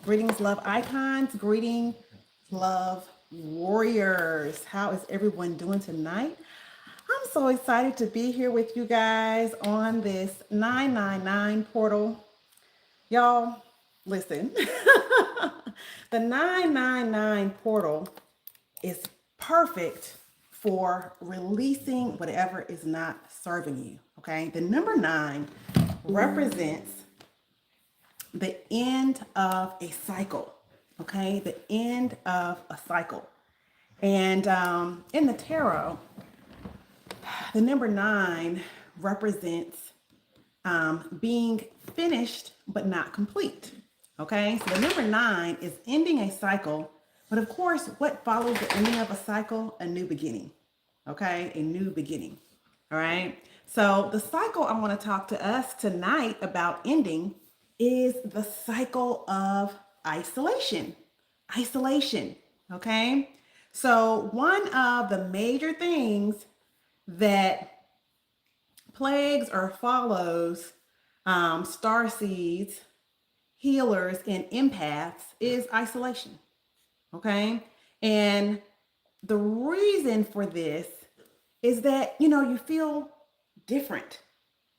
Greetings, love icons. Greetings, love warriors. How is everyone doing tonight? I'm so excited to be here with you guys on this 999 portal. Y'all, listen. The 999 portal is perfect for releasing whatever is not serving you. Okay. The number nine represents the end of a cycle. Okay, the end of a cycle. And in the tarot, the number nine represents being finished but not complete. Okay, so the number nine is ending a cycle, but of course, what follows the ending of a cycle? A new beginning. Okay, a new beginning. All right. So the cycle I want to talk to us tonight about ending is the cycle of isolation. Isolation. Okay. So one of the major things that plagues or follows star seeds, healers, and empaths is isolation. Okay. And the reason for this is that, you feel different.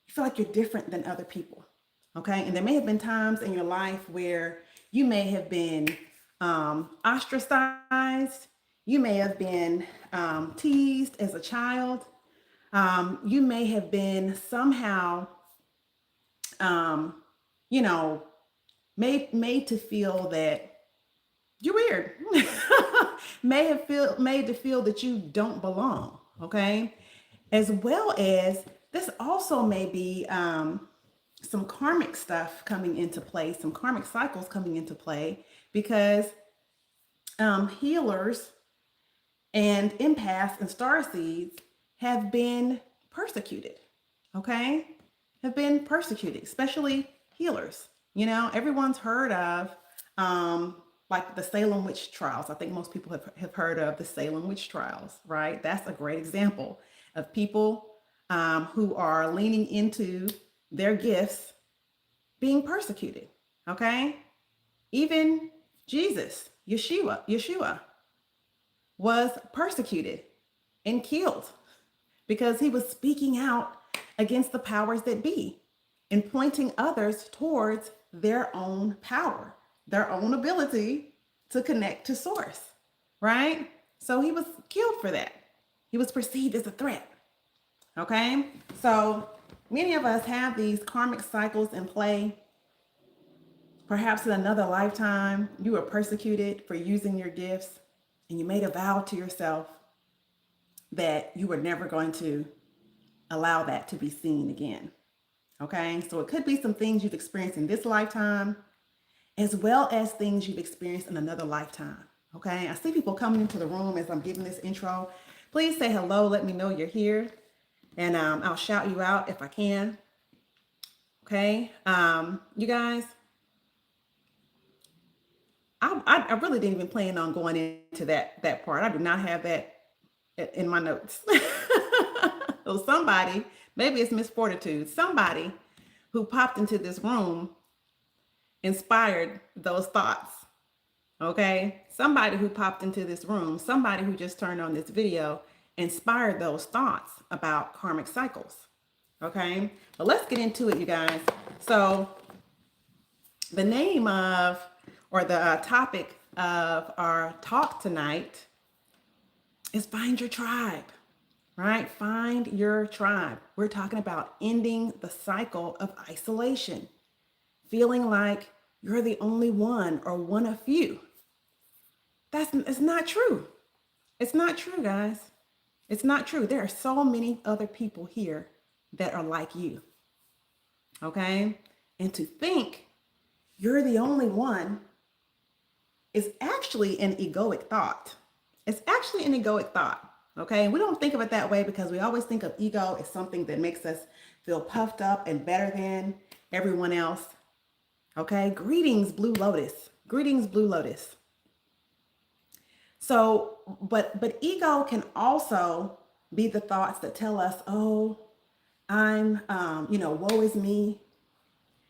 You feel like you're different than other people. Okay. And there may have been times in your life where you may have been ostracized. You may have been teased as a child. You may have been somehow, um, you know, made to feel that you're weird. Made to feel that you don't belong. Okay, as well as this also may be some karmic stuff coming into play, some karmic cycles coming into play, because healers and empaths and star seeds have been persecuted. Okay, have been persecuted, especially healers. Everyone's heard of like the Salem witch trials. I think most people have heard of the Salem witch trials, right? That's a great example of people who are leaning into their gifts being persecuted. Okay, even Jesus, Yeshua was persecuted and killed because he was speaking out against the powers that be and pointing others towards their own power, their own ability to connect to source, right? So he was killed for that. He was perceived as a threat. Okay, so many of us have these karmic cycles in play. Perhaps in another lifetime, you were persecuted for using your gifts, and you made a vow to yourself that you were never going to allow that to be seen again. Okay, so it could be some things you've experienced in this lifetime, as well as things you've experienced in another lifetime. Okay, I see people coming into the room as I'm giving this intro. Please say hello, let me know you're here, and I'll shout you out if I can. Okay, you guys, I really didn't even plan on going into that part. I do not have that in my notes. So somebody, maybe it's Miss Fortitude, somebody who popped into this room inspired those thoughts. Okay, somebody who popped into this room, somebody who just turned on this video inspired those thoughts about karmic cycles. Okay, but let's get into it, you guys. So the name of, or the topic of our talk tonight is find your tribe, right? Find your tribe. We're talking about ending the cycle of isolation, feeling like you're the only one or one of few. It's not true. It's not true, guys. It's not true. There are so many other people here that are like you. Okay? And to think you're the only one is actually an egoic thought. It's actually an egoic thought. Okay? We don't think of it that way because we always think of ego as something that makes us feel puffed up and better than everyone else. Okay? Greetings, Blue Lotus. Greetings, Blue Lotus. So, but ego can also be the thoughts that tell us, oh, I'm, woe is me.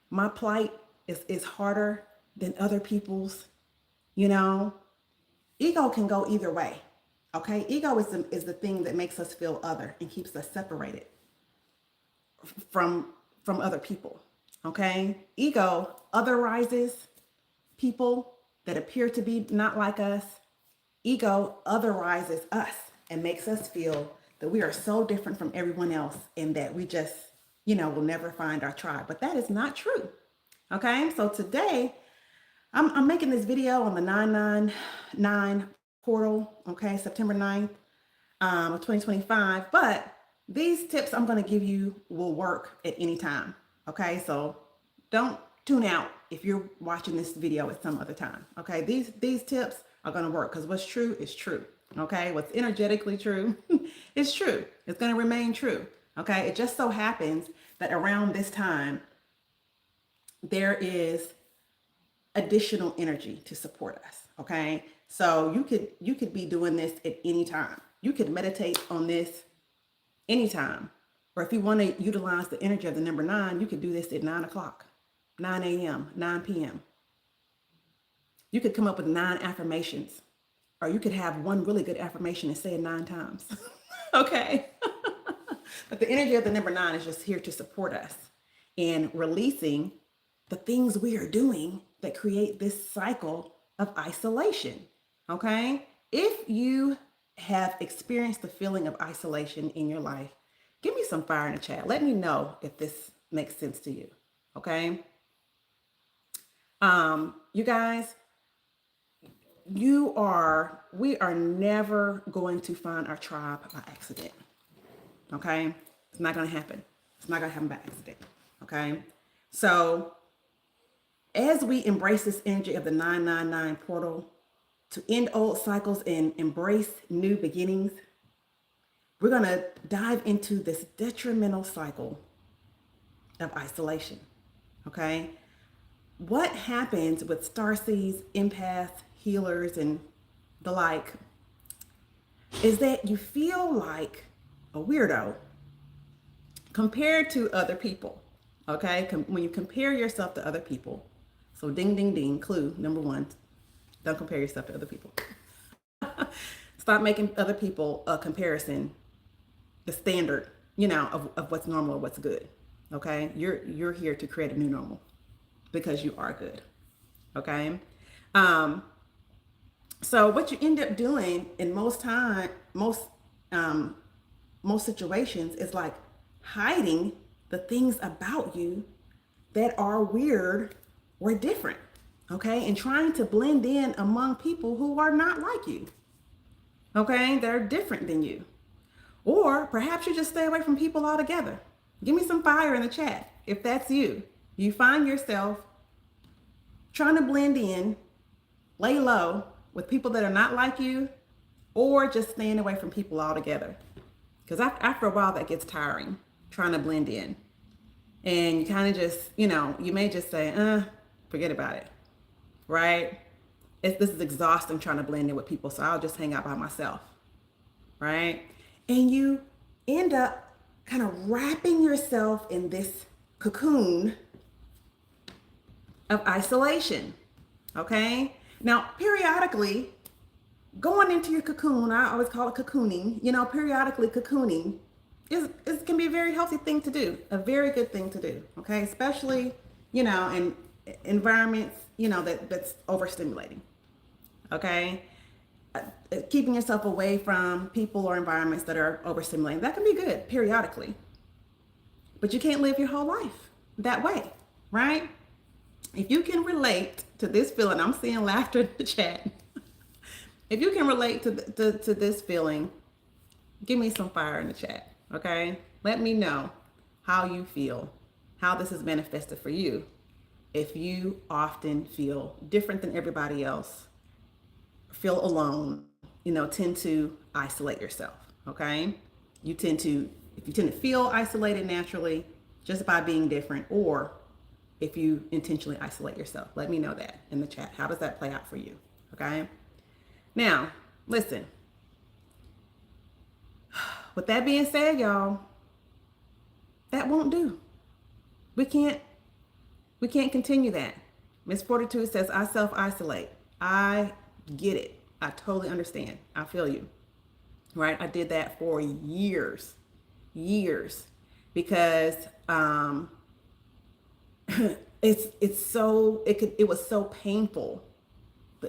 My plight is harder than other people's, you know, ego can go either way. Okay, ego is the thing that makes us feel other and keeps us separated from other people. Okay, ego otherizes people that appear to be not like us. Ego otherizes us and makes us feel that we are so different from everyone else and that we just, will never find our tribe. But that is not true. Okay, so today I'm making this video on the 999 portal, okay, September 9th of 2025. But these tips I'm going to give you will work at any time. Okay, so don't tune out if you're watching this video at some other time. Okay, these tips are going to work because what's true is true. Okay, what's energetically true is true. It's going to remain true. Okay, it just so happens that around this time there is additional energy to support us. Okay, so you could be doing this at any time. You could meditate on this anytime, or if you want to utilize the energy of the number 9, you could do this at 9 o'clock, 9 a.m., 9 p.m. You could come up with 9 affirmations, or you could have one really good affirmation and say it 9 times. Okay. But the energy of the number 9 is just here to support us in releasing the things we are doing that create this cycle of isolation. Okay. If you have experienced the feeling of isolation in your life, give me some fire in the chat. Let me know if this makes sense to you. Okay. You guys, we are never going to find our tribe by accident. Okay. It's not going to happen. It's not going to happen by accident. Okay. So as we embrace this energy of the 999 portal to end old cycles and embrace new beginnings, we're going to dive into this detrimental cycle of isolation. Okay. What happens with starseeds, empaths, healers, and the like is that you feel like a weirdo compared to other people. Okay. When you compare yourself to other people. So ding, ding, ding, clue number 1, don't compare yourself to other people. Stop making other people a comparison, the standard, of what's normal or what's good. Okay. You're here to create a new normal because you are good. Okay. So what you end up doing in most situations is like hiding the things about you that are weird or different. Okay. And trying to blend in among people who are not like you. Okay. They're different than you. Or perhaps you just stay away from people altogether. Give me some fire in the chat if that's you. You find yourself trying to blend in, lay low with people that are not like you, or just staying away from people altogether. Because after a while, that gets tiring, trying to blend in. And you kind of just, you may just say, forget about it, right? This is exhausting trying to blend in with people, so I'll just hang out by myself, right? And you end up kind of wrapping yourself in this cocoon of isolation, okay? Now, periodically, going into your cocoon, I always call it cocooning, periodically cocooning is can be a very healthy thing to do, a very good thing to do, okay? Especially, in environments, that's overstimulating, okay? Keeping yourself away from people or environments that are overstimulating, that can be good periodically. But you can't live your whole life that way, right? If you can relate to this feeling, I'm seeing laughter in the chat. If you can relate to this feeling, give me some fire in the chat, okay? Let me know how you feel, how this is manifested for you. If you often feel different than everybody else, feel alone, tend to isolate yourself, okay? If you tend to feel isolated naturally just by being different, or if you intentionally isolate yourself, let me know that in the chat. How does that play out for you, okay? Now, listen, with that being said, y'all, that won't do. We can't continue that. Miss 42 says, I self-isolate. I get it. I totally understand. I feel you. Right? I did that for years, years, because it was so painful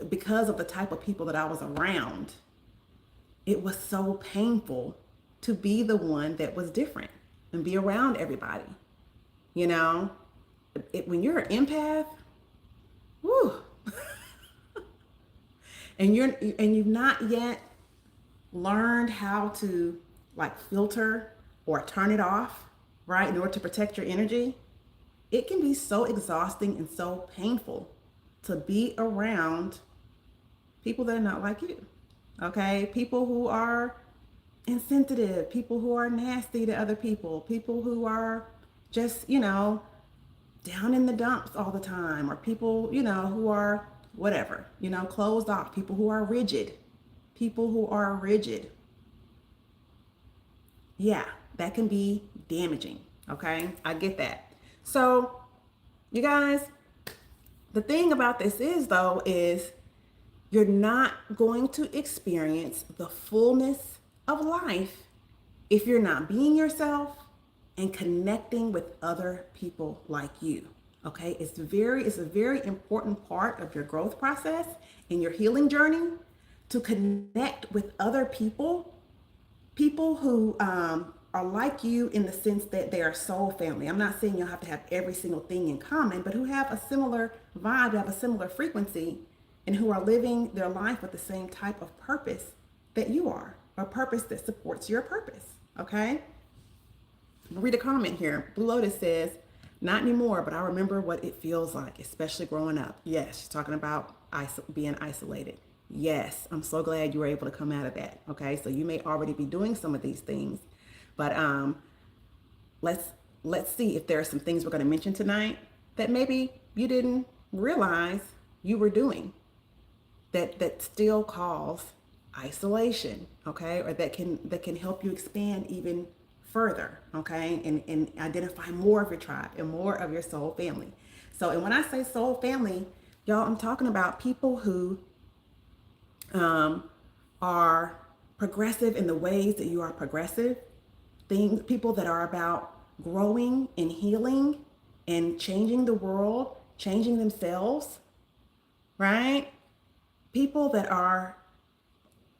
because of the type of people that I was around. It was so painful to be the one that was different and be around everybody. You know, when you're an empath, whew, you've not yet learned how to like filter or turn it off, right, in order to protect your energy, it can be so exhausting and so painful to be around people that are not like you. Okay? People who are insensitive, people who are nasty to other people, people who are just, down in the dumps all the time, or people, who are whatever, closed off, people who are rigid. People who are rigid. Yeah, that can be damaging. Okay? I get that. So, you guys, the thing about this is, though, is you're not going to experience the fullness of life if you're not being yourself and connecting with other people like you. Okay? It's a very important part of your growth process and your healing journey to connect with other people who are like you in the sense that they are soul family. I'm not saying you'll have to have every single thing in common, but who have a similar vibe, have a similar frequency, and who are living their life with the same type of purpose that you are, a purpose that supports your purpose. Okay? I'll read a comment here. Blue Lotus says, not anymore, but I remember what it feels like, especially growing up. Yes, she's talking about being isolated. Yes, I'm so glad you were able to come out of that. Okay, so you may already be doing some of these things, but let's see if there are some things we're going to mention tonight that maybe you didn't realize you were doing that still cause isolation. Okay, or that can help you expand even further. Okay, and identify more of your tribe and more of your soul family. So, and when I say soul family, y'all, I'm talking about people who are progressive in the ways that you are progressive. People that are about growing and healing and changing the world, changing themselves, right? People that are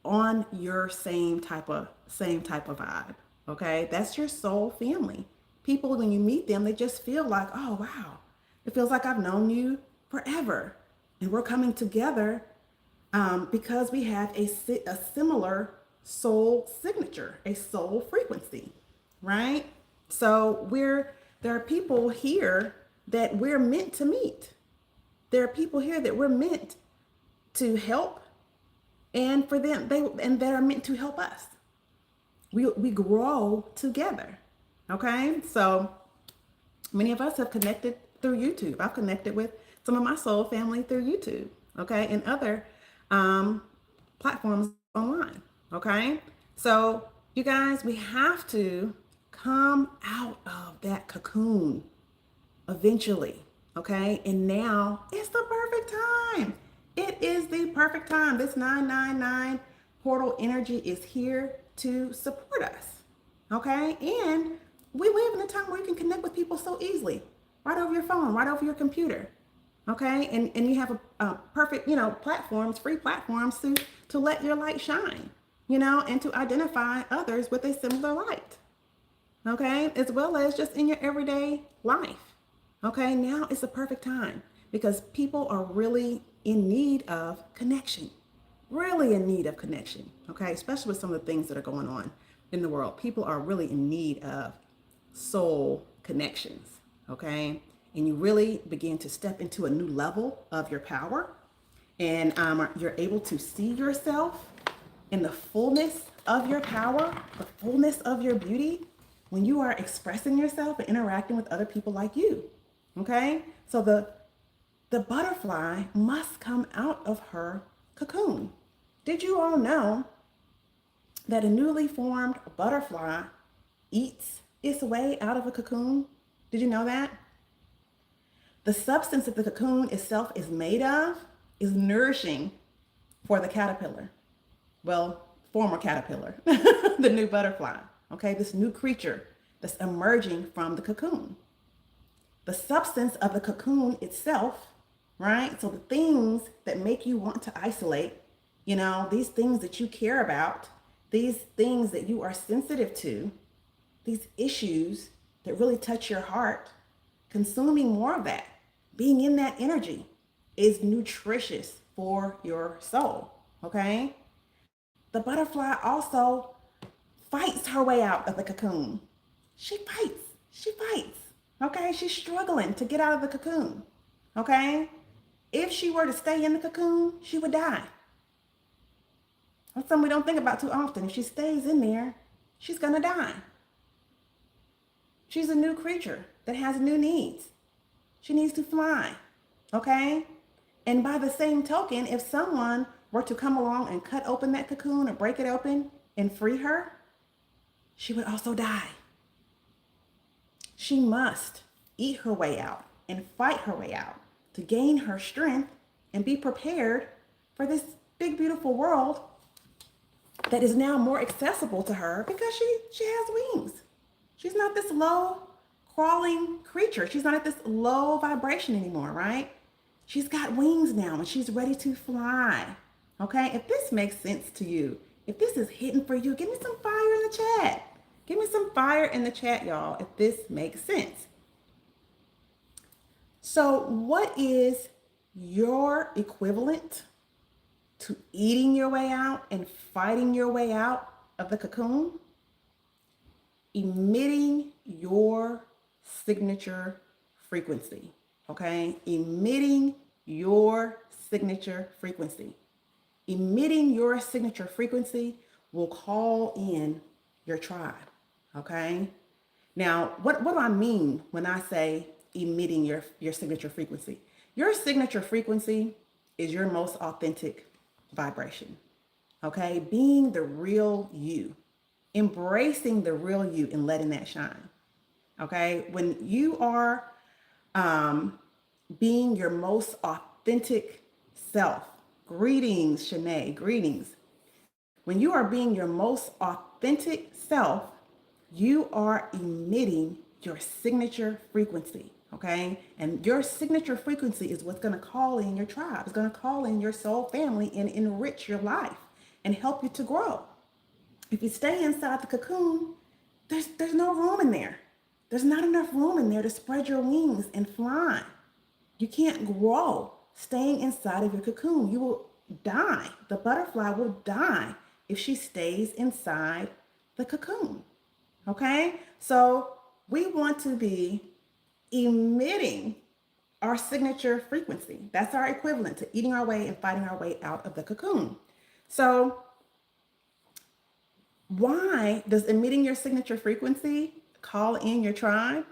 on your same type of vibe. Okay, that's your soul family. People, when you meet them, they just feel like, oh wow, it feels like I've known you forever, and we're coming together because we have a similar soul signature, a soul frequency, right? So there are people here that we're meant to meet. There are people here that we're meant to help, and for them, that are meant to help us. We grow together. Okay, so many of us have connected through YouTube. I've connected with some of my soul family through YouTube. Okay, and other platforms online. Okay, so you guys, we have to come out of that cocoon eventually. Okay, and now it's the perfect time. It is the perfect time. This 999 portal energy is here to support us. Okay, and we live in a time where you can connect with people so easily, right over your phone, right over your computer. Okay, and you have a perfect, platforms, free platforms to let your light shine, and to identify others with a similar light. Okay, as well as just in your everyday life. Okay, now it's a perfect time because people are really in need of connection, really in need of connection. Okay, especially with some of the things that are going on in the world. People are really in need of soul connections. Okay, and you really begin to step into a new level of your power, and you're able to see yourself in the fullness of your power, the fullness of your beauty, when you are expressing yourself and interacting with other people like you. Okay, so the butterfly must come out of her cocoon. Did you all know that a newly formed butterfly eats its way out of a cocoon? Did you know that? The substance that the cocoon itself is made of is nourishing for the caterpillar. Well, former caterpillar, the new butterfly, okay? This new creature that's emerging from the cocoon. The substance of the cocoon itself, right? So the things that make you want to isolate, these things that you care about, these things that you are sensitive to, these issues that really touch your heart, consuming more of that, being in that energy is nutritious for your soul, okay? The butterfly also fights her way out of the cocoon. She fights. She fights. Okay? She's struggling to get out of the cocoon. Okay? If she were to stay in the cocoon, she would die. That's something we don't think about too often. If she stays in there, she's going to die. She's a new creature that has new needs. She needs to fly. Okay? And by the same token, if someone were to come along and cut open that cocoon or break it open and free her, she would also die. She must eat her way out and fight her way out to gain her strength and be prepared for this big, beautiful world that is now more accessible to her because she has wings. She's not this low crawling creature. She's not at this low vibration anymore, right? She's got wings now and she's ready to fly. Okay, if this makes sense to you, if this is hitting for you, give me some fire in the chat. Give me some fire in the chat, y'all, if this makes sense. So what is your equivalent to eating your way out and fighting your way out of the cocoon? Emitting your signature frequency, okay? Emitting your signature frequency. Emitting your signature frequency will call in your tribe, okay? Now, what do I mean when I say emitting your signature frequency? Your signature frequency is your most authentic vibration, okay? Being the real you, embracing the real you and letting that shine, okay? When you are being your most authentic self, greetings, Shanae, greetings. When you are being your most authentic self, you are emitting your signature frequency, okay? And your signature frequency is what's going to call in your tribe. It's going to call in your soul family and enrich your life and help you to grow. If you stay inside the cocoon, there's no room in there. There's not enough room in there to spread your wings and fly. You can't grow staying inside of your cocoon. You will die. The butterfly will die if she stays inside the cocoon. Okay? So we want to be emitting our signature frequency. That's our equivalent to eating our way and fighting our way out of the cocoon. So why does emitting your signature frequency call in your tribe?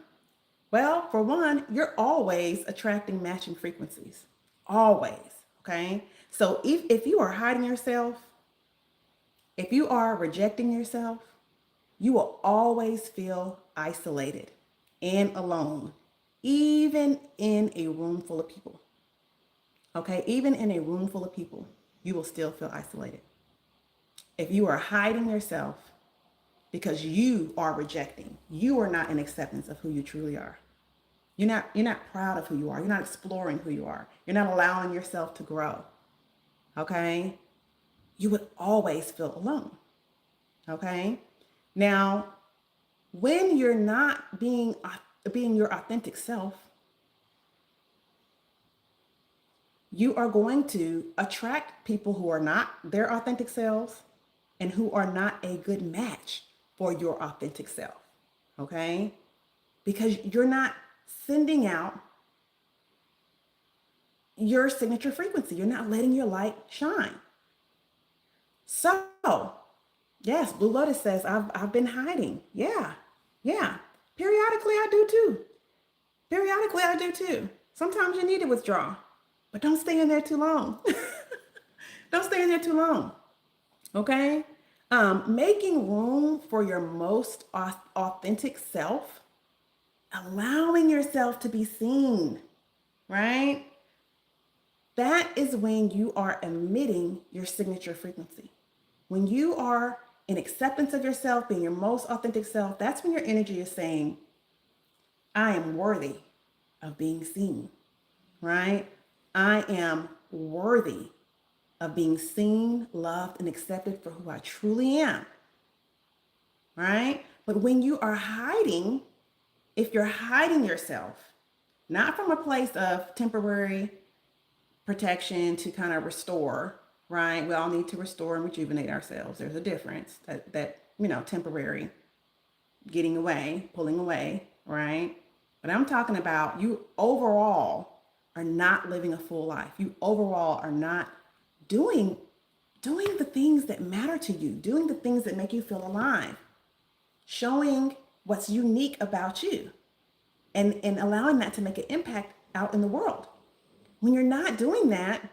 Well, for one, you're always attracting matching frequencies. Always, okay? So if you are hiding yourself, if you are rejecting yourself, you will always feel isolated and alone, even in a room full of people. Okay, even in a room full of people, you will still feel isolated. If you are hiding yourself because you are rejecting, you are not in acceptance of who you truly are. You're not proud of who you are. You're not exploring who you are. You're not allowing yourself to grow. Okay? You would always feel alone. Okay? Now, when you're not being your authentic self, you are going to attract people who are not their authentic selves and who are not a good match for your authentic self. Okay? Because you're not sending out your signature frequency. You're not letting your light shine. So, yes, Blue Lotus says, I've been hiding. Yeah. Periodically, I do too. Sometimes you need to withdraw, but don't stay in there too long. Don't stay in there too long. Okay? Making room for your most authentic self, allowing yourself to be seen, right? That is when you are emitting your signature frequency. When you are in acceptance of yourself, being your most authentic self, that's when your energy is saying, I am worthy of being seen, right? I am worthy of being seen, loved, and accepted for who I truly am, right? But when you are hiding, if you're hiding yourself, not from a place of temporary protection to kind of restore, right? We all need to restore and rejuvenate ourselves. There's a difference that temporary getting away, pulling away, right? But I'm talking about you overall are not living a full life. You overall are not doing the things that matter to you, doing the things that make you feel alive, showing what's unique about you and allowing that to make an impact out in the world. When you're not doing that,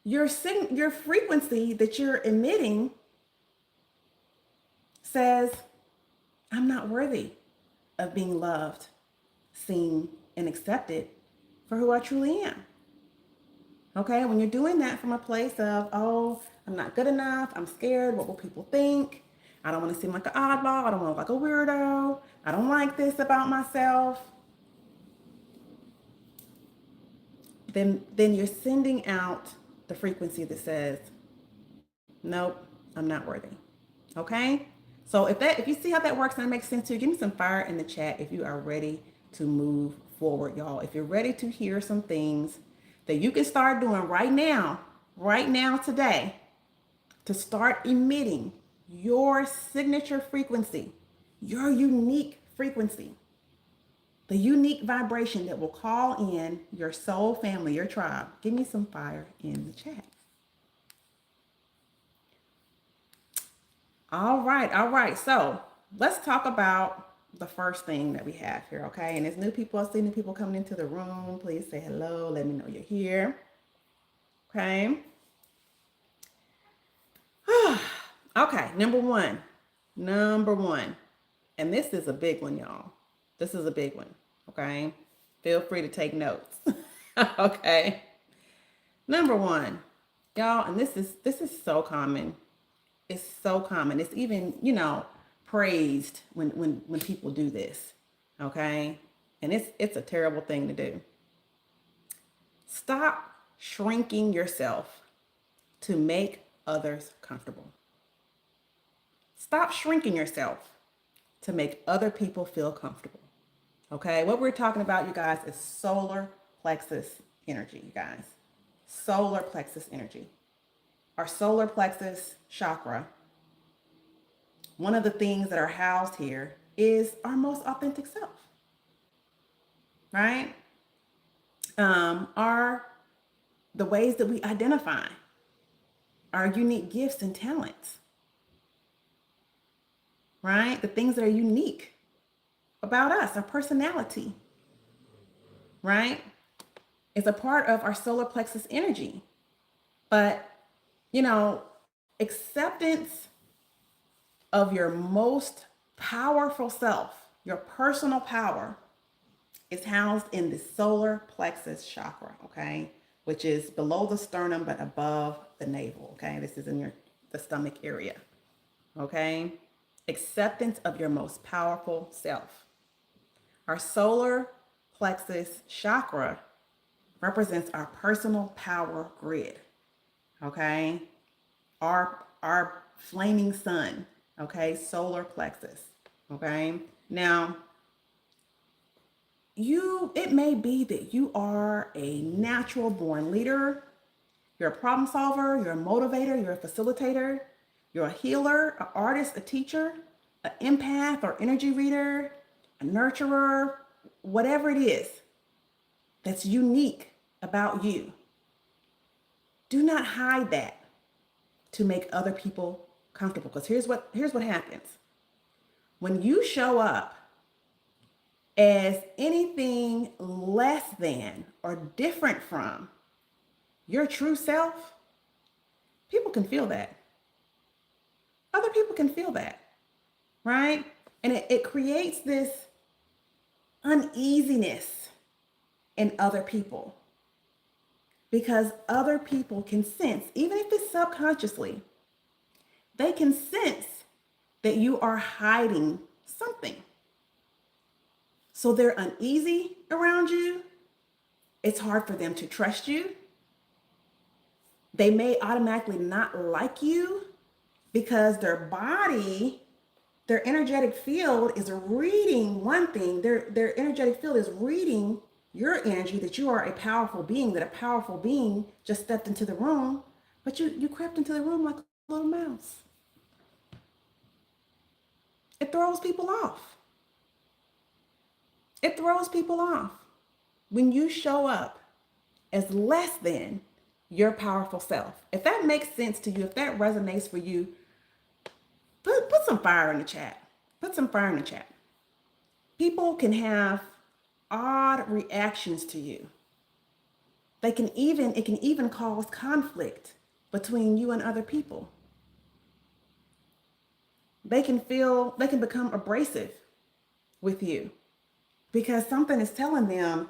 your frequency that you're emitting says, I'm not worthy of being loved, seen, and accepted for who I truly am. Okay, when you're doing that from a place of, oh, I'm not good enough, I'm scared, what will people think? I don't want to seem like an oddball, I don't want to look like a weirdo, I don't like this about myself. Then you're sending out the frequency that says, nope, I'm not worthy. Okay? So if you see how that works and that makes sense to you, give me some fire in the chat if you are ready to move forward, y'all. If you're ready to hear some things that you can start doing right now today, to start emitting your signature frequency, your unique frequency, the unique vibration that will call in your soul family, your tribe. Give me some fire in the chat. All right, all right. So let's talk about the first thing that we have here, okay? And there's new people, I see new people coming into the room. Please say hello. Let me know you're here. Okay. Okay, number one. And this is a big one, y'all. This is a big one. Okay. Feel free to take notes. Okay. Number one, y'all, and this is so common. It's so common. It's even, praised when people do this. Okay? And it's a terrible thing to do. Stop shrinking yourself to make others comfortable. Stop shrinking yourself to make other people feel comfortable. Okay? What we're talking about, you guys, is solar plexus energy, you guys. Solar plexus energy. Our solar plexus chakra, one of the things that are housed here is our most authentic self, right? Are the ways that we identify our unique gifts and talents, right? The things that are unique about us, our personality, right? It's a part of our solar plexus energy. But, acceptance of your most powerful self, your personal power, is housed in the solar plexus chakra, okay? Which is below the sternum but above the navel, okay? This is in the stomach area, okay? Acceptance of your most powerful self. Our solar plexus chakra represents our personal power grid, okay? Our flaming sun, okay? Solar plexus, okay? Now, it may be that you are a natural born leader, you're a problem solver, you're a motivator, you're a facilitator, you're a healer, an artist, a teacher, an empath or energy reader, a nurturer, whatever it is that's unique about you. Do not hide that to make other people comfortable. Because here's what happens. When you show up as anything less than or different from your true self, people can feel that. Other people can feel that, right? And it creates this uneasiness in other people, because other people can sense, even if it's subconsciously, they can sense that you are hiding something. So they're uneasy around you. It's hard for them to trust you. They may automatically not like you because their body, their energetic field is reading one thing. Their energetic field is reading your energy, that you are a powerful being, that a powerful being just stepped into the room, but you crept into the room like a little mouse. It throws people off. It throws people off when you show up as less than your powerful self. If that makes sense to you, if that resonates for you, put some fire in the chat. Put some fire in the chat. People can have odd reactions to you. It can even cause conflict between you and other people. They can become abrasive with you because something is telling them,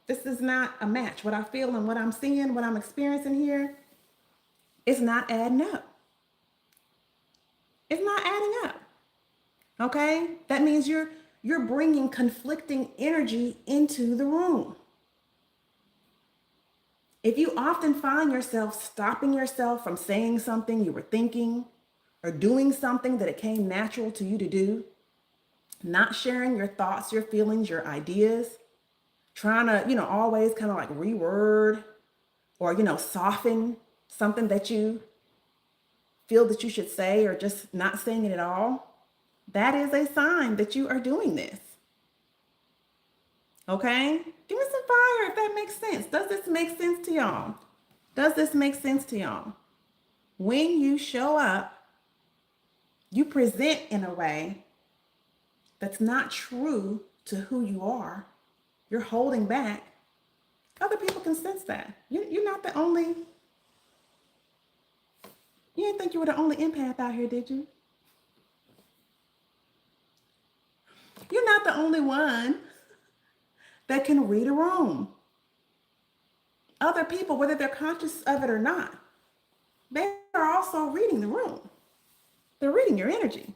this is not a match. What I feel and what I'm seeing, what I'm experiencing here, it's not adding up. It's not adding up. Okay? That means you're bringing conflicting energy into the room. If you often find yourself stopping yourself from saying something you were thinking or doing something that it came natural to you to do, not sharing your thoughts, your feelings, your ideas, trying to, always kind of like reword or, soften something that you feel that you should say, or just not saying it at all, that is a sign that you are doing this. Okay? Give me some fire if that makes sense. Does this make sense to y'all? Does this make sense to y'all? When you show up, you present in a way that's not true to who you are. You're holding back. Other people can sense that. You're not the only, you didn't think you were the only empath out here, did you? You're not the only one that can read a room. Other people, whether they're conscious of it or not, they are also reading the room. They're reading your energy.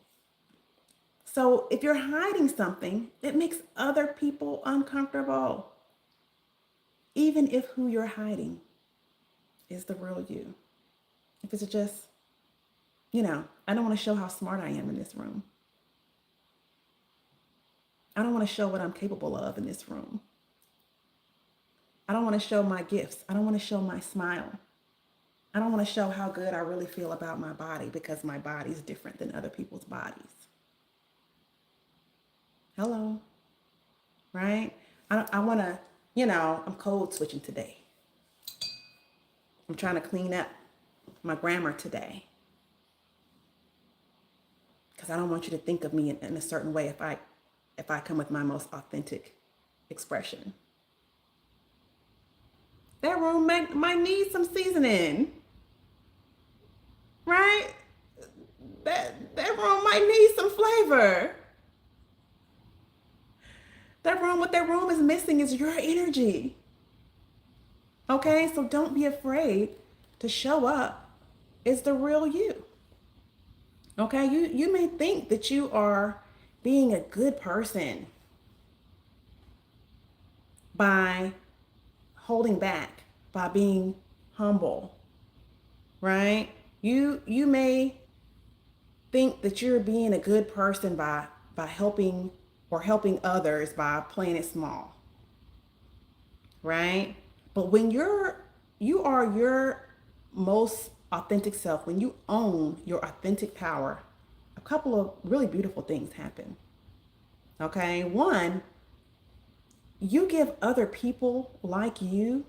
So if you're hiding something, it makes other people uncomfortable, even if who you're hiding is the real you. If it's just, I don't want to show how smart I am in this room. I don't want to show what I'm capable of in this room. I don't want to show my gifts. I don't want to show my smile. I don't want to show how good I really feel about my body, because my body is different than other people's bodies. Hello, right? I want to, I'm code switching today. I'm trying to clean up my grammar today, because I don't want you to think of me in a certain way if I come with my most authentic expression. That room might need some seasoning, right? That room might need some flavor. What that room is missing is your energy. Okay, so don't be afraid to show up as the real you. Okay, you may think that you are being a good person by holding back, by being humble, right? You may think that you're being a good person by helping others by playing it small, right? But when you are your most authentic self, when you own your authentic power, a couple of really beautiful things happen. Okay? One, you give other people like you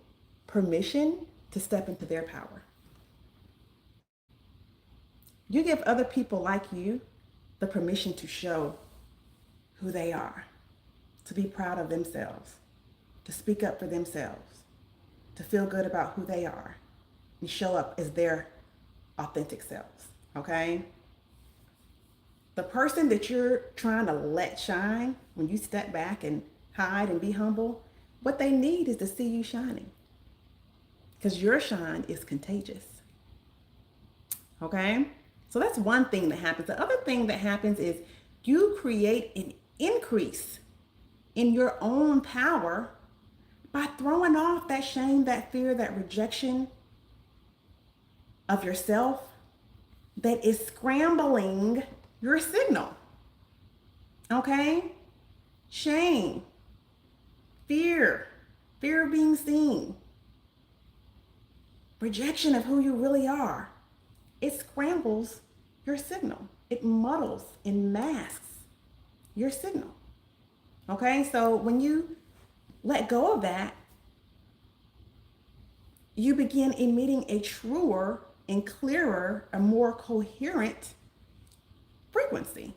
permission to step into their power. You give other people like you the permission to show who they are, to be proud of themselves, to speak up for themselves, to feel good about who they are, and show up as their authentic selves, okay? The person that you're trying to let shine, when you step back and hide and be humble, What they need is to see you shining because your shine is contagious. Okay? So that's one thing that happens. The other thing that happens is you create an increase in your own power by throwing off that shame, that fear, that rejection of yourself that is scrambling your signal. Okay? Shame, fear, fear of being seen, rejection of who you really are. It scrambles your signal. It muddles and masks your signal. Okay? So when you let go of that, you begin emitting a truer and clearer, a more coherent frequency,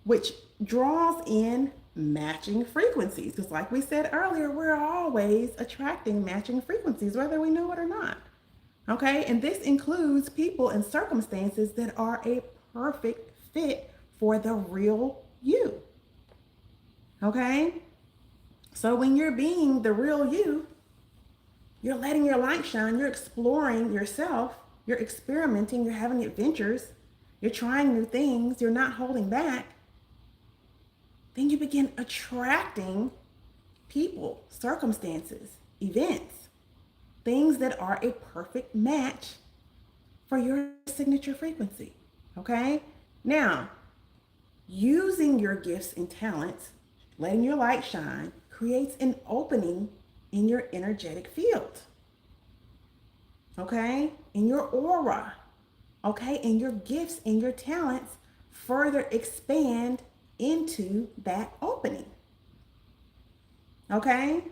which draws in matching frequencies. Because like we said earlier, we're always attracting matching frequencies, whether we know it or not. Okay, and this includes people and circumstances that are a perfect fit for the real you. Okay, so when you're being the real you, you're letting your light shine, you're exploring yourself, you're experimenting, you're having adventures, you're trying new things, you're not holding back. Then you begin attracting people, circumstances, events, things that are a perfect match for your signature frequency. Okay? Now, using your gifts and talents, letting your light shine, creates an opening in your energetic field. Okay? In your aura. Okay? And your gifts and your talents further expand into that opening. Okay?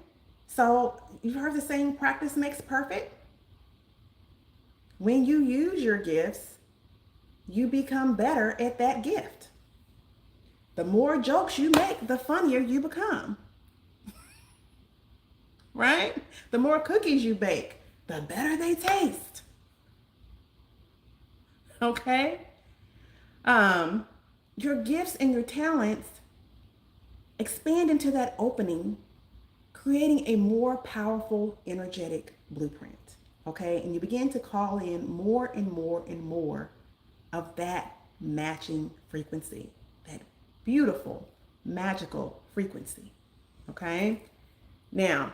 So you've heard the saying, practice makes perfect. When you use your gifts, you become better at that gift. The more jokes you make, the funnier you become. Right? The more cookies you bake, the better they taste. Okay? Your gifts and your talents expand into that opening, creating a more powerful energetic blueprint. Okay? And you begin to call in more and more and more of that matching frequency, that beautiful, magical frequency. Okay? Now,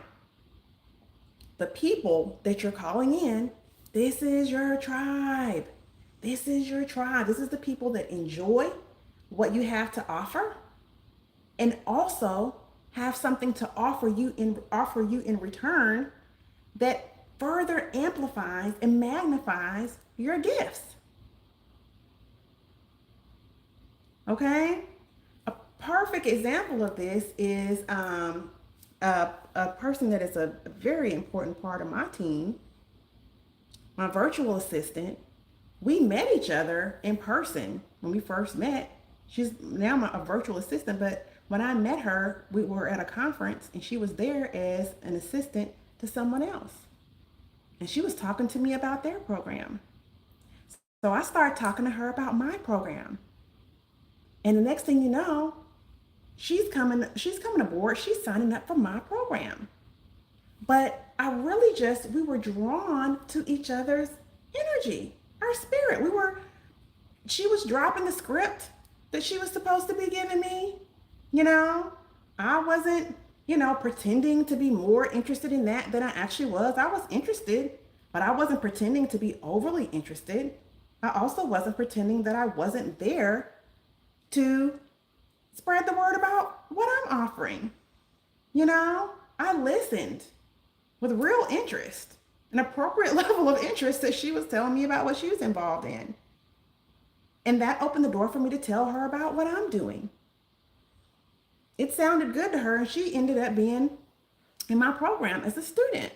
the people that you're calling in, this is your tribe. This is your tribe. This is the people that enjoy what you have to offer and also have something to offer you in return that further amplifies and magnifies your gifts. Okay? A perfect example of this is a person that is a very important part of my team, my virtual assistant. We met each other in person when we first met. She's now a virtual assistant, but when I met her, we were at a conference and she was there as an assistant to someone else. And she was talking to me about their program. So I started talking to her about my program. And the next thing you know, she's coming aboard. She's signing up for my program. But we were drawn to each other's energy, our spirit. She was dropping the script that she was supposed to be giving me. I wasn't, pretending to be more interested in that than I actually was. I was interested, but I wasn't pretending to be overly interested. I also wasn't pretending that I wasn't there to spread the word about what I'm offering. I listened with real interest, an appropriate level of interest that she was telling me about what she was involved in. And that opened the door for me to tell her about what I'm doing. It sounded good to her, and she ended up being in my program as a student.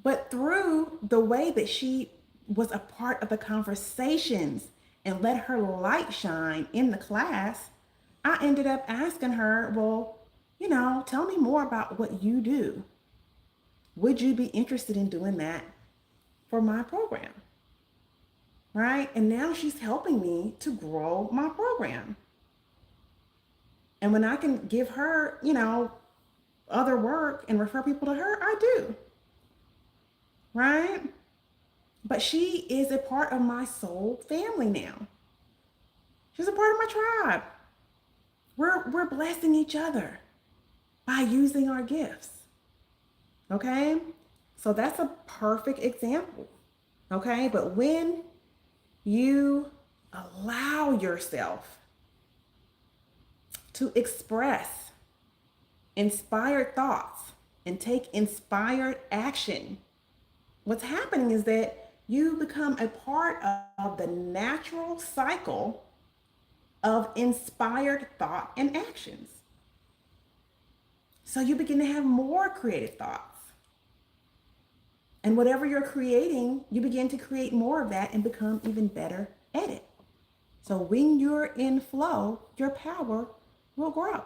But through the way that she was a part of the conversations and let her light shine in the class, I ended up asking her, well, tell me more about what you do. Would you be interested in doing that for my program? Right? And now she's helping me to grow my program. And when I can give her, other work and refer people to her, I do, right? But she is a part of my soul family now. She's a part of my tribe. We're blessing each other by using our gifts. Okay? So that's a perfect example. Okay? But when you allow yourself to express inspired thoughts and take inspired action, what's happening is that you become a part of the natural cycle of inspired thought and actions. So you begin to have more creative thoughts. And whatever you're creating, you begin to create more of that and become even better at it. So when you're in flow, your power will grow.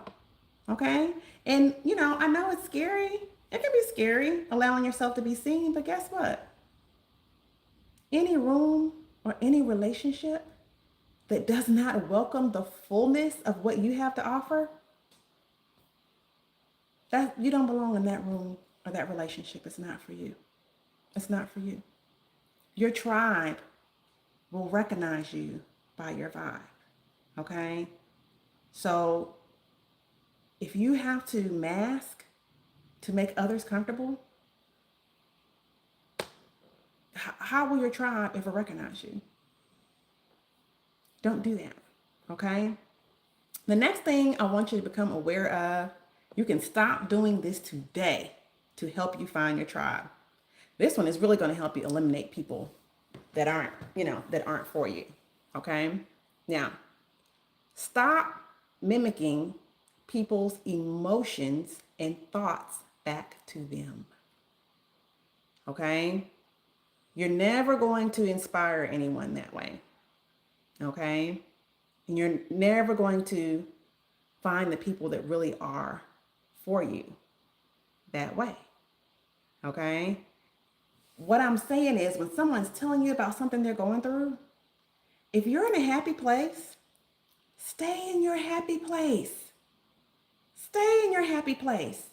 Okay? And I know it's scary. It can be scary allowing yourself to be seen, but guess what? Any room or any relationship that does not welcome the fullness of what you have to offer, that you don't belong in that room or that relationship. It's not for you. It's not for you. Your tribe will recognize you by your vibe. Okay? So if you have to mask to make others comfortable, how will your tribe ever recognize you? Don't do that. Okay? The next thing I want you to become aware of, you can stop doing this today to help you find your tribe. This one is really going to help you eliminate people that aren't for you. Okay? Now, stop mimicking people's emotions and thoughts back to them. Okay? You're never going to inspire anyone that way. Okay? And you're never going to find the people that really are for you that way. Okay? What I'm saying is when someone's telling you about something they're going through, if you're in a happy place, stay in your happy place. Stay in your happy place.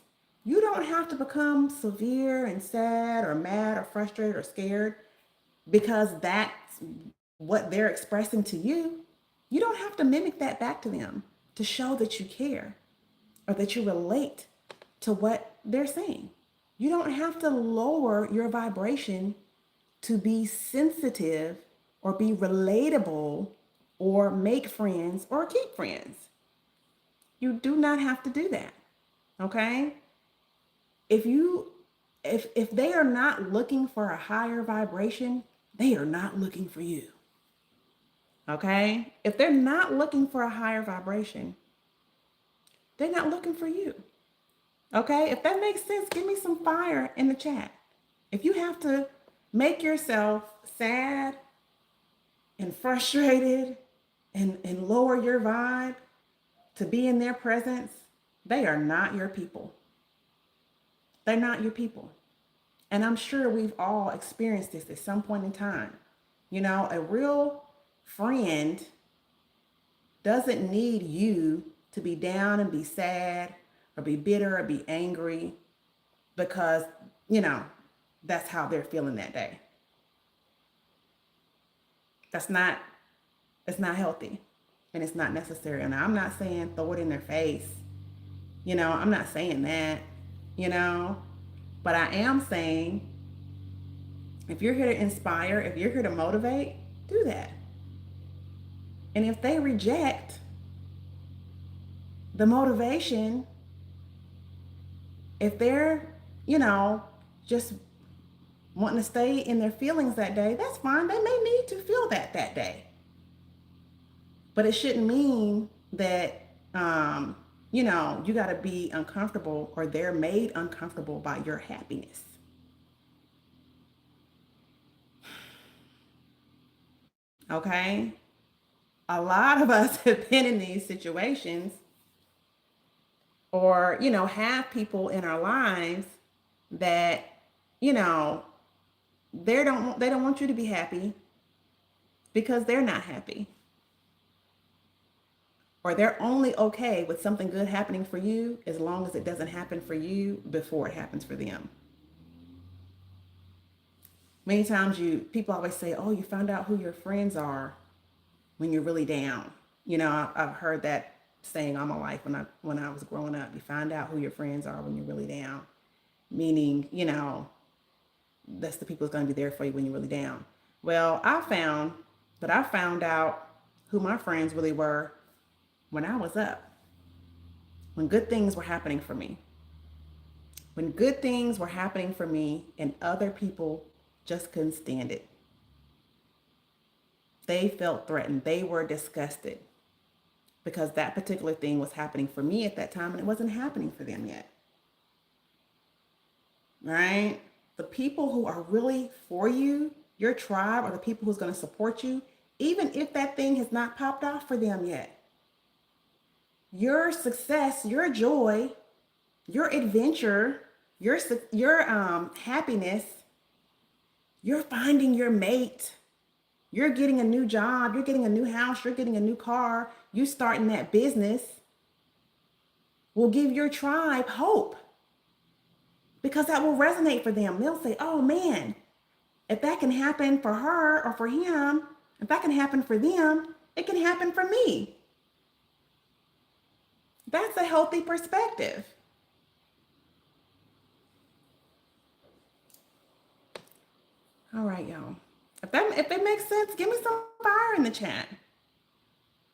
You don't have to become severe and sad or mad or frustrated or scared because that's what they're expressing to you. You don't have to mimic that back to them to show that you care or that you relate to what they're saying. You don't have to lower your vibration to be sensitive or be relatable or make friends or keep friends. You do not have to do that. Okay? If they are not looking for a higher vibration, they are not looking for you. Okay? If they're not looking for a higher vibration, they're not looking for you. Okay? If that makes sense, give me some fire in the chat. If you have to make yourself sad and frustrated and lower your vibe to be in their presence, they are not your people. They're not your people. And I'm sure we've all experienced this at some point in time. A real friend doesn't need you to be down and be sad or be bitter or be angry because, that's how they're feeling that day. It's not healthy and it's not necessary. And I'm not saying throw it in their face. I'm not saying that, but I am saying if you're here to inspire, if you're here to motivate, do that. And if they reject the motivation, if they're, just wanting to stay in their feelings that day, that's fine. They may need to feel that day. But it shouldn't mean that, you got to be uncomfortable or they're made uncomfortable by your happiness. Okay? A lot of us have been in these situations or, have people in our lives that, they don't want you to be happy because they're not happy. or they're only okay with something good happening for you as long as it doesn't happen for you before it happens for them. Many times people always say, "Oh, you found out who your friends are when you're really down." I've heard that saying all my life when I was growing up. You find out who your friends are when you're really down, meaning, that's the people who's going to be there for you when you're really down. Well, I found out who my friends really were when I was up, when good things were happening for me. When good things were happening for me and other people just couldn't stand it. They felt threatened. They were disgusted because that particular thing was happening for me at that time and it wasn't happening for them yet. Right? The people who are really for you, your tribe, are the people who's going to support you, even if that thing has not popped off for them yet. Your success, your joy, your adventure, your happiness, you're finding your mate, you're getting a new job, you're getting a new house, you're getting a new car, you starting that business will give your tribe hope, because that will resonate for them. They'll say, "Oh man, if that can happen for her or for him, if that can happen for them, it can happen for me." That's a healthy perspective. All right, y'all. If it makes sense, give me some fire in the chat.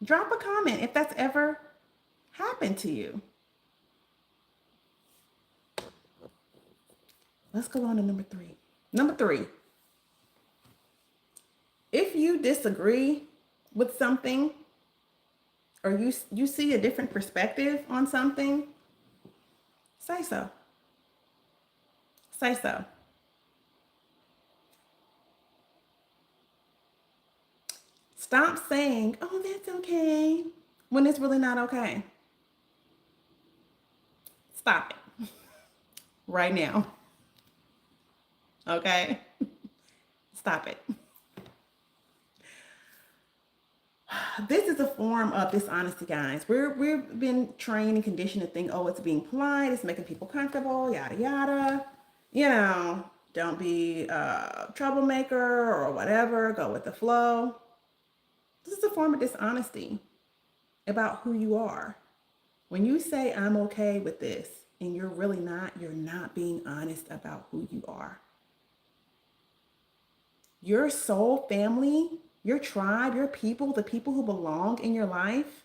Drop a comment if that's ever happened to you. Let's go on to number 3. Number 3. If you disagree with something, or you see a different perspective on something, say so. Say so. Stop saying, "Oh, that's okay," when it's really not okay. Stop it right now. Okay? Stop it. This is a form of dishonesty, guys. We've been trained and conditioned to think, "Oh, it's being polite, it's making people comfortable, yada yada." Don't be a troublemaker or whatever. Go with the flow. This is a form of dishonesty about who you are. When you say, "I'm okay with this," and you're really not, you're not being honest about who you are. Your soul family, your tribe, your people, the people who belong in your life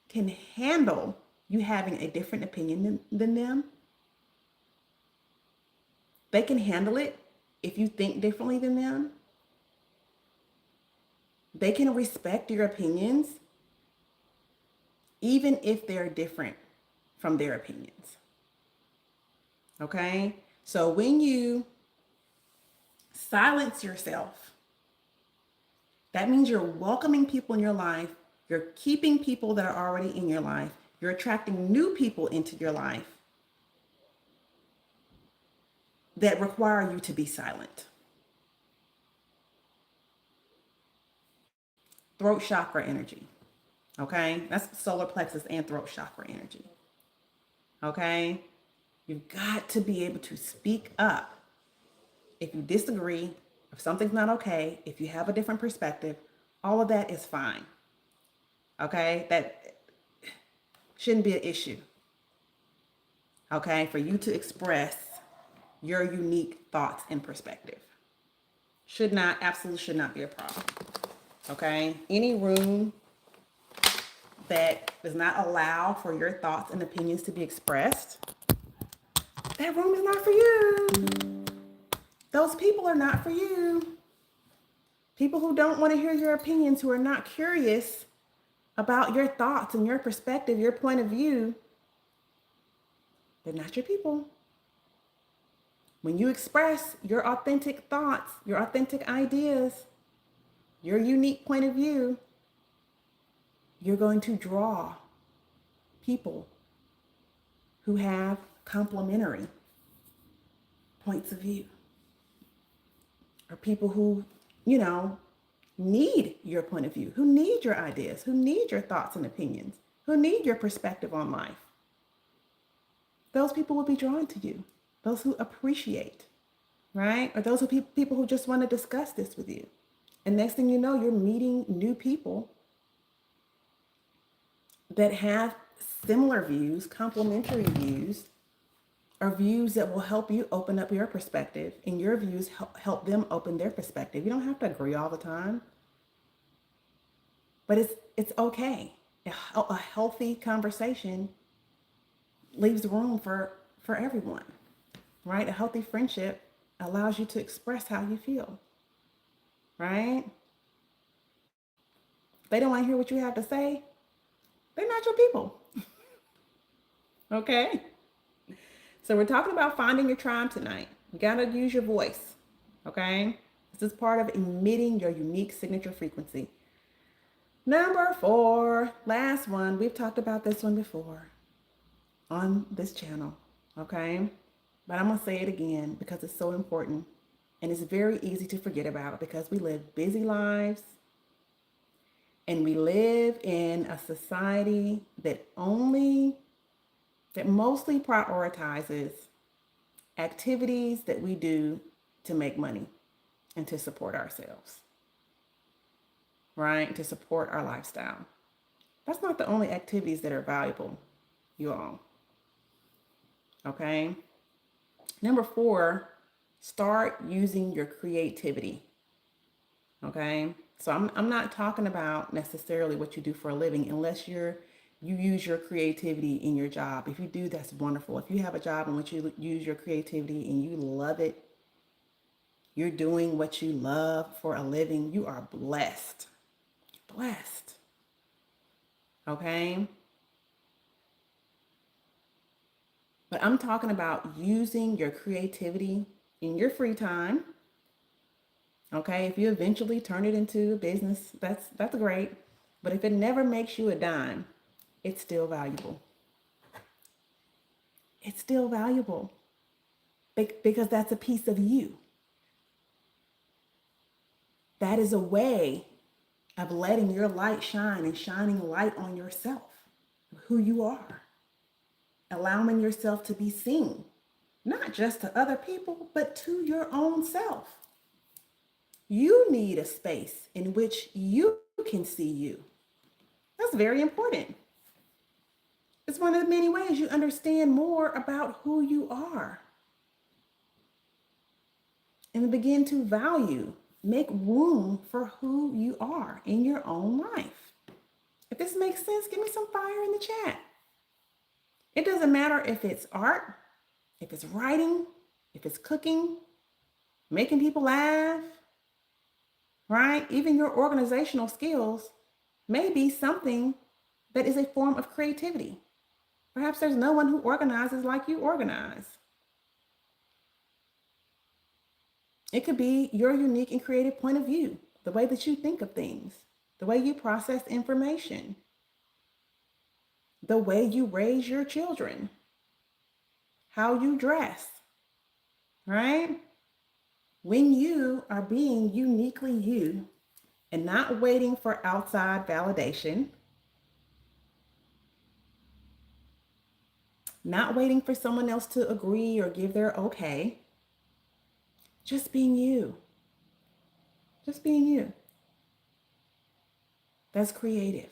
can handle you having a different opinion than them. They can handle it if you think differently than them. They can respect your opinions, even if they're different from their opinions. Okay? So when you silence yourself, that means you're welcoming people in your life, you're keeping people that are already in your life, you're attracting new people into your life that require you to be silent. Throat chakra energy. Okay? That's solar plexus and throat chakra energy. Okay? You've got to be able to speak up if you disagree, if something's not okay, if you have a different perspective. All of that is fine. Okay? That shouldn't be an issue. Okay? For you to express your unique thoughts and perspective. Absolutely should not be a problem. Okay? Any room that does not allow for your thoughts and opinions to be expressed, that room is not for you. Those people are not for you. People who don't want to hear your opinions, who are not curious about your thoughts and your perspective, your point of view, they're not your people. When you express your authentic thoughts, your authentic ideas, your unique point of view, you're going to draw people who have complementary points of view, or people who, need your point of view, who need your ideas, who need your thoughts and opinions. who need your perspective on life. Those people will be drawn to you. Those who appreciate, right? Or those who people who just want to discuss this with you. And next thing you know, you're meeting new people that have similar views, complementary views, or views that will help you open up your perspective, and your views help them open their perspective. You don't have to agree all the time, but it's okay. A healthy conversation leaves room for everyone, right? A healthy friendship allows you to express how you feel, right? If they don't want to hear what you have to say, they're not your people. Okay? So we're talking about finding your tribe tonight. You gotta use your voice. Okay? This is part of emitting your unique signature frequency. Number 4, last one. We've talked about this one before on this channel. Okay? But I'm gonna say it again because it's so important. And it's very easy to forget about because we live busy lives and we live in a society that mostly prioritizes activities that we do to make money and to support ourselves, right? To support our lifestyle. That's not the only activities that are valuable, you all. Okay? Number 4, start using your creativity. Okay? So I'm not talking about necessarily what you do for a living unless you use your creativity in your job. If you do, that's wonderful. If you have a job in which you use your creativity and you love it, you're doing what you love for a living, you are blessed. Blessed. Okay? But I'm talking about using your creativity in your free time. Okay? If you eventually turn it into a business, that's great. But if it never makes you a dime, it's still valuable. It's still valuable because that's a piece of you. That is a way of letting your light shine and shining light on yourself, who you are, allowing yourself to be seen, not just to other people, but to your own self. You need a space in which you can see you. That's very important. It's one of the many ways you understand more about who you are and begin to value, make room for who you are in your own life. If this makes sense, give me some fire in the chat. It doesn't matter if it's art, if it's writing, if it's cooking, making people laugh, right? Even your organizational skills may be something that is a form of creativity. Perhaps there's no one who organizes like you organize. It could be your unique and creative point of view, the way that you think of things, the way you process information, the way you raise your children, how you dress, right? When you are being uniquely you and not waiting for outside validation, not waiting for someone else to agree or give their okay, just being you. Just being you. That's creative.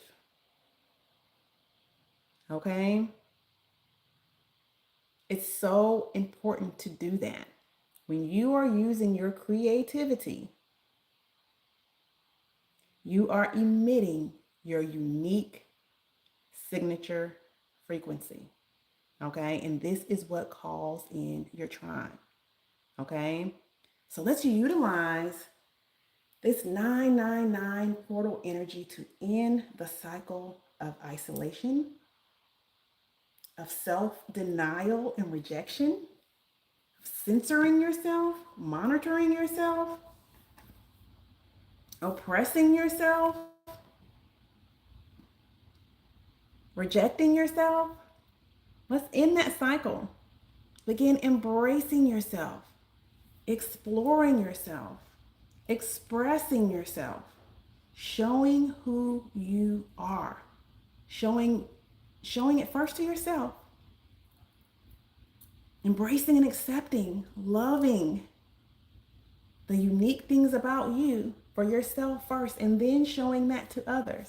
Okay? It's so important to do that. When you are using your creativity, you are emitting your unique signature frequency. Okay? And this is what calls in your tribe. Okay? So let's utilize this 999 portal energy to end the cycle of isolation, of self-denial and rejection, of censoring yourself, monitoring yourself, oppressing yourself, rejecting yourself. Let's end that cycle. Begin embracing yourself, exploring yourself, expressing yourself, showing who you are, showing showing it first to yourself, embracing and accepting, loving the unique things about you for yourself first, and then showing that to others.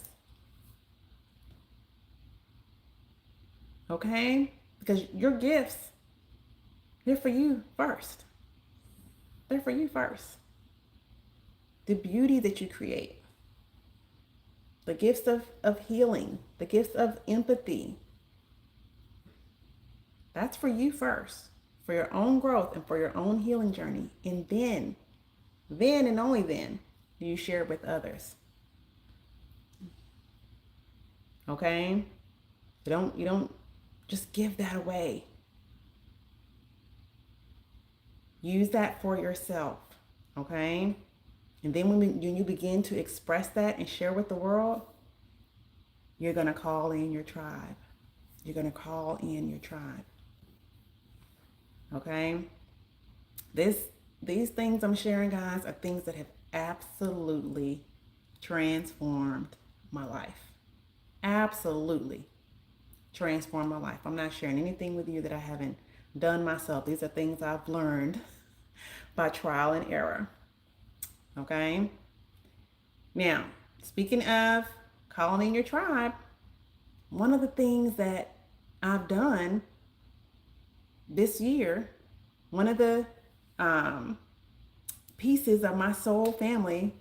Okay? Because your gifts, they're for you first. They're for you first. The beauty that you create, the gifts of healing, the gifts of empathy, that's for you first, for your own growth and for your own healing journey. And then and only then do you share it with others. Okay? You don't just give that away. Use that for yourself. Okay? And then when you begin to express that and share with the world, you're going to call in your tribe. You're going to call in your tribe. Okay? These things I'm sharing, guys, are things that have absolutely transformed my life. Absolutely transformed my life. I'm not sharing anything with you that I haven't done myself. These are things I've learned by trial and error. Okay? Now, speaking of calling in your tribe, one of the things that I've done this year, one of the pieces of my soul family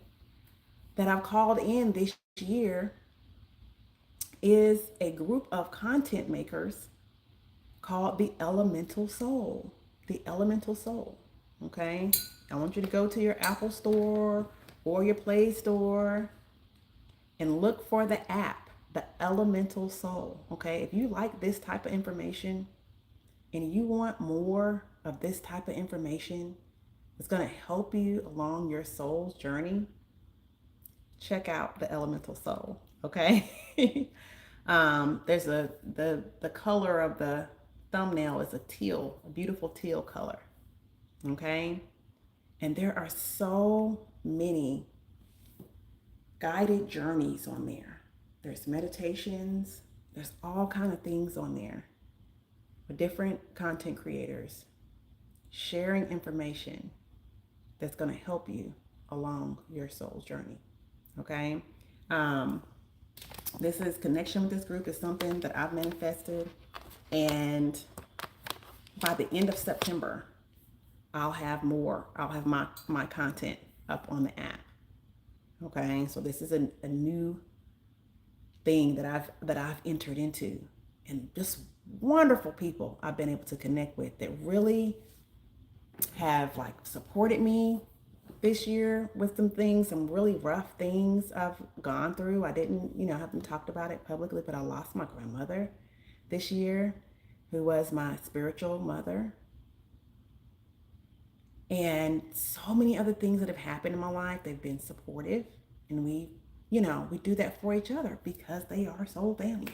that I've called in this year is a group of content makers called the Elemental Soul. The Elemental Soul. Okay? I want you to go to your Apple Store or your Play Store and look for the app, the Elemental Soul. Okay? If you like this type of information and you want more of this type of information that's going to help you along your soul's journey, check out the Elemental Soul. Okay? There's the color of the thumbnail is a teal, a beautiful teal color. Okay? And there are so many guided journeys on there. There's meditations, there's all kind of things on there with different content creators sharing information that's going to help you along your soul's journey. Okay? This is connection with this group is something that I've manifested, and by the end of September, I'll have my content up on the app. Okay, so this is a new thing that I've entered into, and just wonderful people I've been able to connect with that really have like supported me this year with some things, some really rough things I've gone through. I didn't, haven't talked about it publicly, but I lost my grandmother this year, who was my spiritual mother. And so many other things that have happened in my life, they've been supportive. And we do that for each other because they are soul family.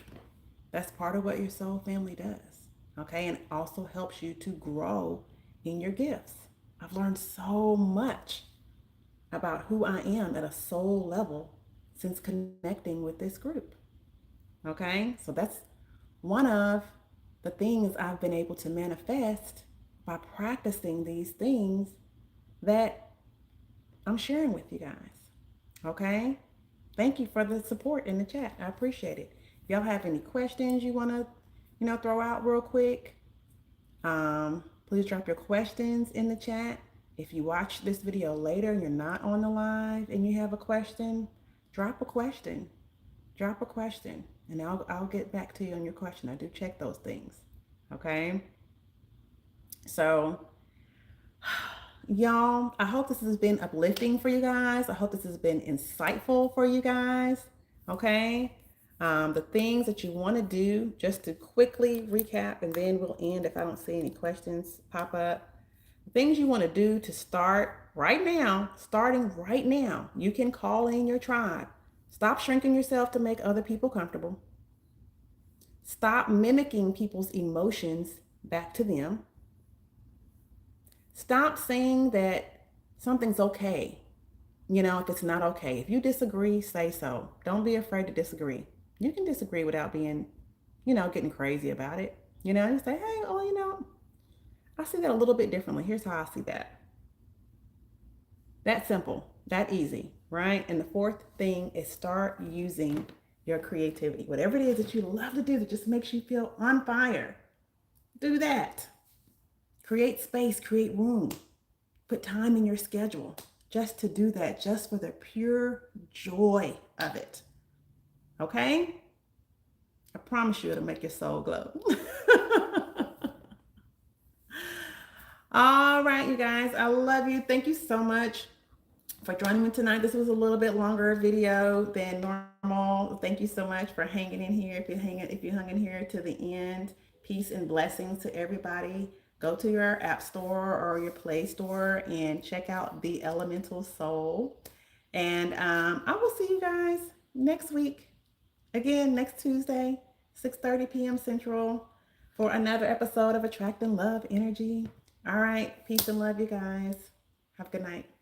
That's part of what your soul family does. Okay. And it also helps you to grow in your gifts. I've learned so much about who I am at a soul level since connecting with this group. Okay. So that's one of the things I've been able to manifest by practicing these things that I'm sharing with you guys. Okay? Thank you for the support in the chat. I appreciate it. If y'all have any questions you want to, throw out real quick, please drop your questions in the chat. If you watch this video later and you're not on the live and you have a question, drop a question. Drop a question and I'll get back to you on your question. I do check those things. Okay? So, y'all, I hope this has been uplifting for you guys. I hope this has been insightful for you guys. Okay? The things that you want to do, just to quickly recap, and then we'll end if I don't see any questions pop up. The things you want to do to start right now, starting right now, you can call in your tribe. Stop shrinking yourself to make other people comfortable. Stop mimicking people's emotions back to them. Stop saying that something's okay, if it's not okay. If you disagree, say so. Don't be afraid to disagree. You can disagree without being, getting crazy about it. You say, hey, oh, I see that a little bit differently. Here's how I see that. That simple, that easy, right? And the fourth thing is start using your creativity. Whatever it is that you love to do that just makes you feel on fire, do that. Create space, create room, put time in your schedule just to do that, just for the pure joy of it. Okay? I promise you it'll make your soul glow. All right, you guys, I love you. Thank you so much for joining me tonight. This was a little bit longer video than normal. Thank you so much for hanging in here. If you hung in here to the end, peace and blessings to everybody. Go to your app store or your Play Store and check out The Elemental Soul. And I will see you guys next week. Again, next Tuesday, 6:30 p.m. Central for another episode of Attracting Love Energy. All right. Peace and love, you guys. Have a good night.